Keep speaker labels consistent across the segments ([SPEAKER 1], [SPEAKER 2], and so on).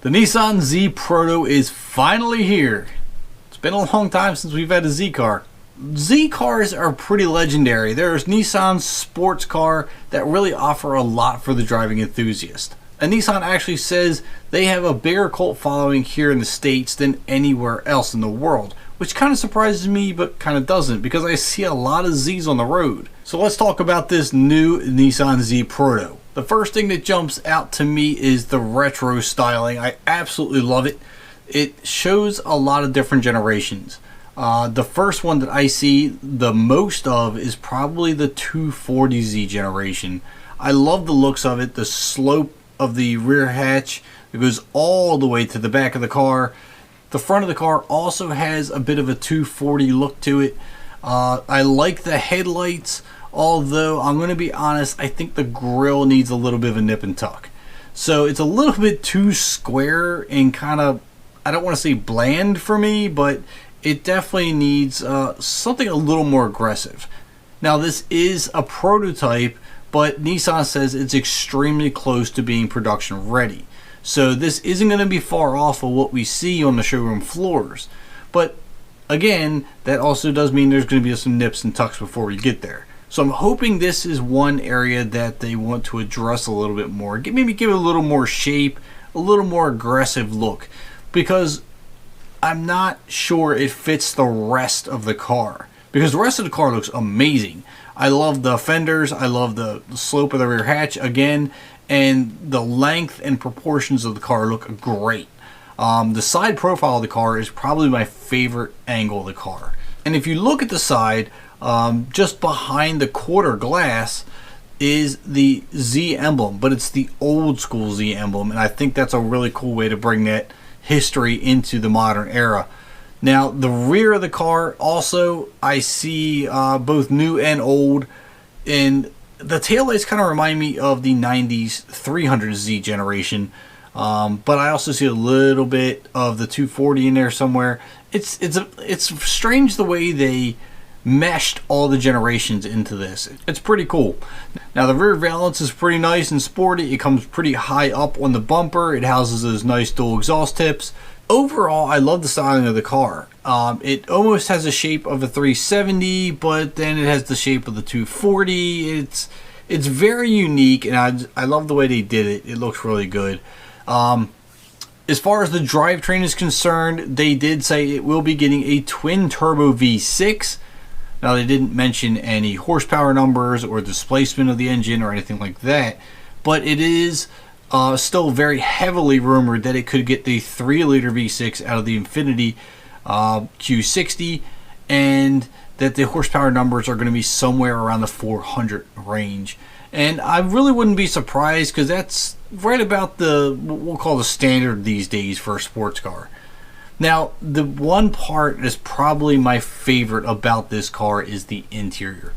[SPEAKER 1] The Nissan Z Proto is finally here. It's been a long time since we've had a Z car. Z cars are pretty legendary. There's Nissan's sports car that really offer a lot for the driving enthusiast. And Nissan actually says they have a bigger cult following here in the States than anywhere else in the world, which kind of surprises me but kind of doesn't, because I see a lot of Zs on the road. So let's talk about this new Nissan Z Proto. The first thing that jumps out to me is the retro styling. I absolutely love it. It shows a lot of different generations. The first one that I see the most of is probably the 240Z generation. I love the looks of it, the slope of the rear hatch. It goes all the way to the back of the car. The front of the car also has a bit of a 240 look to it. I like the headlights, although I'm going to be honest, I think the grille needs a little bit of a nip and tuck. So it's a little bit too square and kind of, I don't want to say bland for me, but it definitely needs something a little more aggressive. Now this is a prototype, but Nissan says it's extremely close to being production ready. So this isn't going to be far off of what we see on the showroom floors. But again, that also does mean there's going to be some nips and tucks before we get there. So I'm hoping this is one area that they want to address a little bit more. Maybe give it a little more shape, a little more aggressive look. Because I'm not sure it fits the rest of the car. Because the rest of the car looks amazing. I love the fenders, I love the slope of the rear hatch again, and the length and proportions of the car look great. The side profile of the car is probably my favorite angle of the car. And if you look at the side, just behind the quarter glass is the Z emblem, but it's the old school Z emblem, and I think that's a really cool way to bring that history into the modern era. Now the rear of the car also, I see both new and old, and the taillights kind of remind me of the 90s 300Z generation, but I also see a little bit of the 240 in there somewhere. It's strange the way they meshed all the generations into this. It's pretty cool. Now the rear valance is pretty nice and sporty. It comes pretty high up on the bumper. It houses those nice dual exhaust tips. Overall, I love the styling of the car. It almost has the shape of a 370, but then it has the shape of the 240. It's very unique, and I love the way they did it. It looks really good. As far as the drivetrain is concerned, they did say it will be getting a twin turbo V6. Now they didn't mention any horsepower numbers or displacement of the engine or anything like that, but it is still very heavily rumored that it could get the 3-liter V6 out of the Infiniti Q60, and that the horsepower numbers are going to be somewhere around the 400 range. And I really wouldn't be surprised, because that's right about what we'll call the standard these days for a sports car. Now, the one part that's probably my favorite about this car is the interior.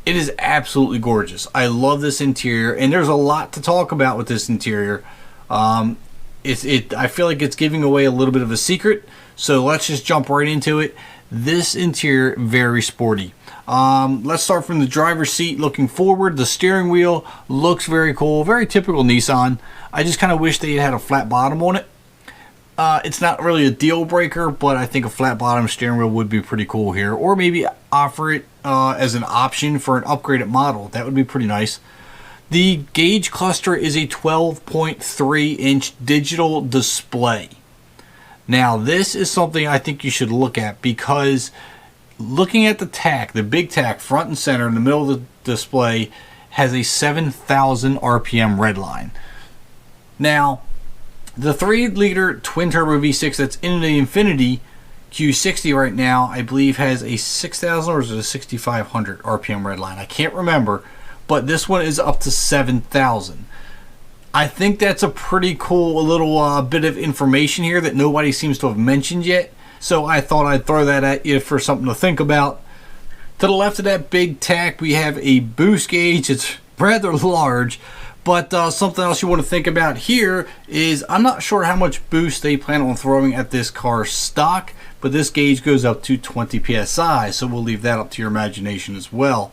[SPEAKER 1] It is absolutely gorgeous. I love this interior, and there's a lot to talk about with this interior. I feel like it's giving away a little bit of a secret, so let's just jump right into it. This interior, very sporty. Let's start from the driver's seat looking forward. The steering wheel looks very cool, very typical Nissan. I just kind of wish they had a flat bottom on it. It's not really a deal breaker, but I think a flat bottom steering wheel would be pretty cool here. Or maybe offer it as an option for an upgraded model. That would be pretty nice. The gauge cluster is a 12.3-inch digital display. Now this is something I think you should look at, because looking at the tach, the big tach front and center in the middle of the display has a 7,000 RPM red line. Now the 3-liter twin-turbo V6 that's in the Infiniti Q60 right now, I believe, has a 6,000 or is it a 6,500 RPM red line? I can't remember, but this one is up to 7,000. I think that's a pretty cool little bit of information here that nobody seems to have mentioned yet. So I thought I'd throw that at you for something to think about. To the left of that big tach, we have a boost gauge. It's rather large. But something else you want to think about here is, I'm not sure how much boost they plan on throwing at this car stock, but this gauge goes up to 20 psi, so we'll leave that up to your imagination as well.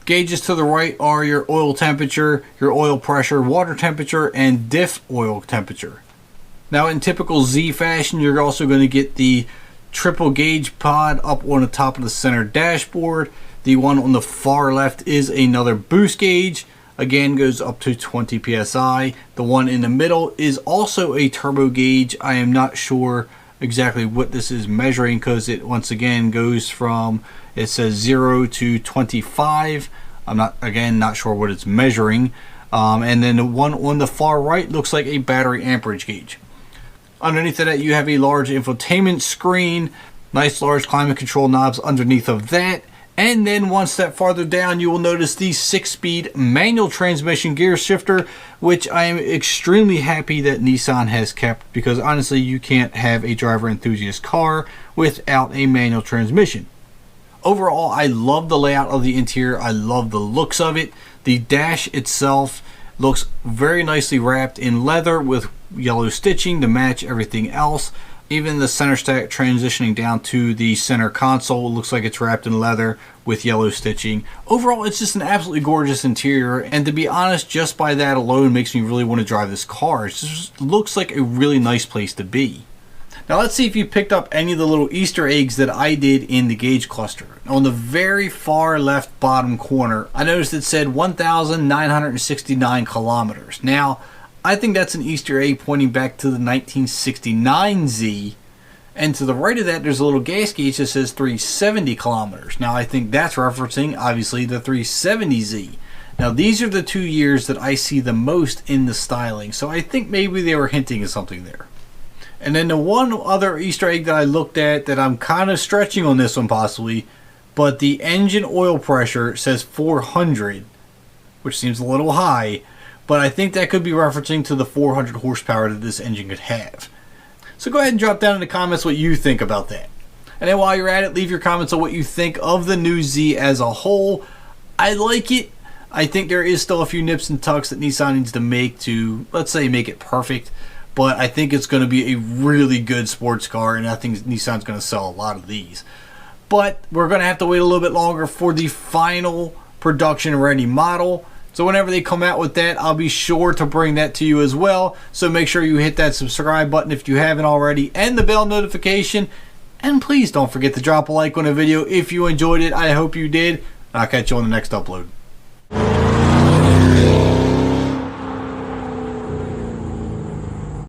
[SPEAKER 1] Gauges to the right are your oil temperature, your oil pressure, water temperature, and diff oil temperature. Now in typical Z fashion, you're also going to get the triple gauge pod up on the top of the center dashboard. The one on the far left is another boost gauge. Again, goes up to 20 psi. The one in the middle is also a turbo gauge. I am not sure exactly what this is measuring because it once again goes from, it says 0 to 25. I'm not sure what it's measuring. And then the one on the far right looks like a battery amperage gauge. Underneath of that, you have a large infotainment screen, nice large climate control knobs underneath of that. And then one step farther down, you will notice the 6-speed manual transmission gear shifter, which I am extremely happy that Nissan has kept, because honestly, you can't have a driver enthusiast car without a manual transmission. Overall, I love the layout of the interior. I love the looks of it. The dash itself looks very nicely wrapped in leather with yellow stitching to match everything else. Even the center stack transitioning down to the center console looks like it's wrapped in leather with yellow stitching. Overall, it's just an absolutely gorgeous interior, and to be honest, just by that alone makes me really want to drive this car. It just looks like a really nice place to be. Now let's see if you picked up any of the little Easter eggs that I did in the gauge cluster. On the very far left bottom corner, I noticed it said 1,969 kilometers. Now, I think that's an Easter egg pointing back to the 1969 Z. And to the right of that, there's a little gas gauge that says 370 kilometers. Now, I think that's referencing, obviously, the 370Z. Now, these are the 2 years that I see the most in the styling. So I think maybe they were hinting at something there. And then the one other Easter egg that I looked at that I'm kind of stretching on this one possibly, but the engine oil pressure says 400, which seems a little high. But I think that could be referencing to the 400 horsepower that this engine could have. So go ahead and drop down in the comments what you think about that. And then while you're at it, leave your comments on what you think of the new Z as a whole. I like it. I think there is still a few nips and tucks that Nissan needs to make to, let's say, make it perfect. But I think it's going to be a really good sports car, and I think Nissan's going to sell a lot of these. But we're going to have to wait a little bit longer for the final production ready model. So whenever they come out with that, I'll be sure to bring that to you as well. So make sure you hit that subscribe button if you haven't already, and the bell notification. And please don't forget to drop a like on the video if you enjoyed it. I hope you did. I'll catch you on the next upload.